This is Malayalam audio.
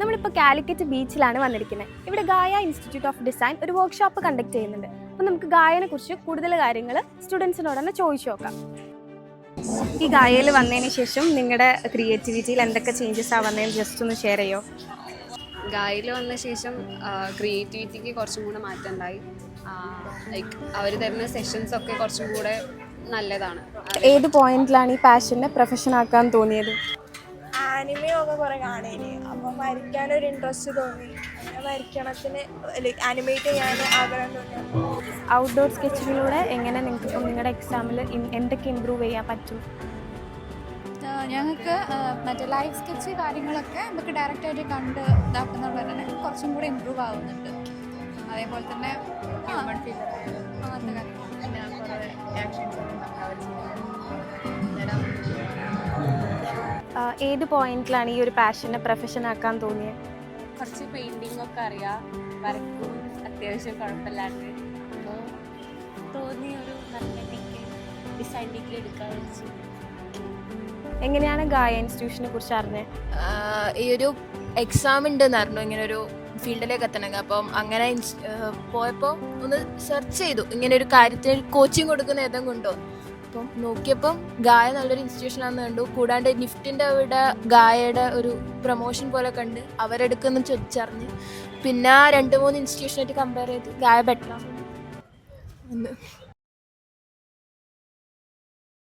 നമ്മളിപ്പോൾ കാലിക്കറ്റ് ബീച്ചിലാണ് വന്നിരിക്കുന്നത്. ഇവിടെ ഗായ ഇൻസ്റ്റിറ്റ്യൂട്ട് ഓഫ് ഡിസൈൻ ഒരു വർക്ക്ഷോപ്പ് കണ്ടക്ട് ചെയ്യുന്നുണ്ട്. അപ്പോൾ നമുക്ക് ഗായനെ കുറിച്ച് കൂടുതൽ കാര്യങ്ങൾ സ്റ്റുഡൻസിനോട് തന്നെ ചോദിച്ചു നോക്കാം. ഈ ഗായയിൽ വന്നതിന് ശേഷം നിങ്ങളുടെ ക്രിയേറ്റിവിറ്റിയിൽ എന്തൊക്കെ ചേഞ്ചസാണ് വന്നതെന്ന് ജസ്റ്റ് ഒന്ന് ഷെയർ ചെയ്യോ? ഗായയിൽ വന്ന ശേഷം ക്രിയേറ്റിവിറ്റിക്ക് കുറച്ചും കൂടെ മാറ്റം ഉണ്ടായി. ലൈക്ക് അവർ തരുന്ന സെഷൻസ് ഒക്കെ കുറച്ചും കൂടെ നല്ലതാണ്. ഏത് പോയിന്റിലാണ് ഈ പാഷനെ പ്രൊഫഷൻ ആക്കാൻ തോന്നിയത്? ആനിമയൊക്കെ കുറേ കാണേനി, അപ്പം വരയ്ക്കാനൊരു ഇൻട്രസ്റ്റ് തോന്നി. അങ്ങനെ വരയ്ക്കണത്തിന് ആനിമേറ്റ് ചെയ്യാൻ ആഗ്രഹം തോന്നി. ഔട്ട്ഡോർ സ്കെച്ചിങ്ങിലൂടെ എങ്ങനെ നിങ്ങൾക്കിപ്പം നിങ്ങളുടെ എക്സാമിൽ എന്തൊക്കെ ഇമ്പ്രൂവ് ചെയ്യാൻ പറ്റും? ഞങ്ങൾക്ക് മറ്റേ ലൈവ് സ്കെച്ച് കാര്യങ്ങളൊക്കെ നമുക്ക് ഡയറക്റ്റായിട്ട് കണ്ട് ഇതാക്കുന്നുള്ള തന്നെ കുറച്ചും കൂടി ഇമ്പ്രൂവ് ആവുന്നുണ്ട്. അതേപോലെ തന്നെ അങ്ങനത്തെ കാര്യങ്ങൾ ഏത് പോയിന്റിലാണ് ഈ ഒരു പാഷനെ പ്രൊഫഷൻ ആക്കാൻ തോന്നിയത്? കുറച്ച് പെയിൻറ്റിംഗ് ഒക്കെ അറിയാം, വരക്കും അത്യാവശ്യം കുഴപ്പമില്ലാണ്ട്. അപ്പോൾ തോന്നി ഒരു നല്ല ഡിസൈൻ ഡിഗ്രി എടുക്കാൻ വെച്ചു. എങ്ങനെയാണ് ഗായ ഇൻസ്റ്റിറ്റ്യൂഷനെ കുറിച്ച് അറിഞ്ഞത്? ഈ ഒരു എക്സാം ഉണ്ടെന്ന് അറിഞ്ഞു, ഇങ്ങനെ ഒരു ഫീൽഡിലേക്ക് എത്തണമെങ്കിൽ. അപ്പം അങ്ങനെ പോയപ്പോൾ ഒന്ന് സെർച്ച് ചെയ്തു, ഇങ്ങനെ ഒരു കാര്യത്തിന് കോച്ചിങ് കൊടുക്കുന്ന ഏതും കൊണ്ടോ. അപ്പം നോക്കിയപ്പം ഗായ നല്ലൊരു ഇൻസ്റ്റിറ്റ്യൂഷനാണെന്ന് കണ്ടു. കൂടാണ്ട് നിഫ്റ്റിൻ്റെ അവിടെ ഗായയുടെ ഒരു പ്രൊമോഷൻ പോലെ കണ്ട് അവരെടുക്കുന്ന ചോദിച്ചറിഞ്ഞ് പിന്നെ 2-3 ഇൻസ്റ്റിറ്റ്യൂഷനായിട്ട് കമ്പയർ ചെയ്ത് ഗായ ബെറ്ററാണ്.